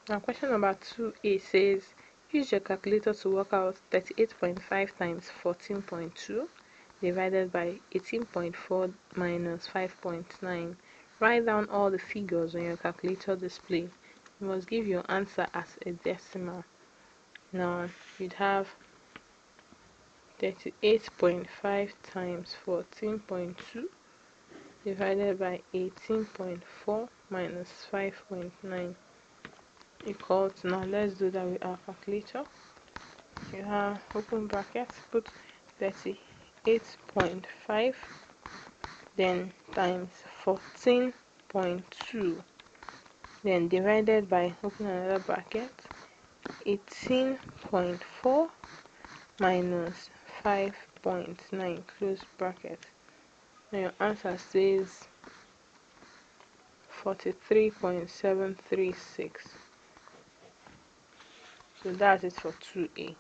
Now question number 2a says, use your calculator to work out 38.5 times 14.2 divided by 18.4 minus 5.9. Write down all the figures on your calculator display. You must give your answer as a decimal. Now you'd have 38.5 times 14.2 divided by 18.4 minus 5.9 equal to, now let's do that with our calculator. You have open bracket, put 38.5 then times 14.2 then divided by, open another bracket, 18.4 minus 5.9 close bracket. Now your answer says 43.736. So that's it for 2a.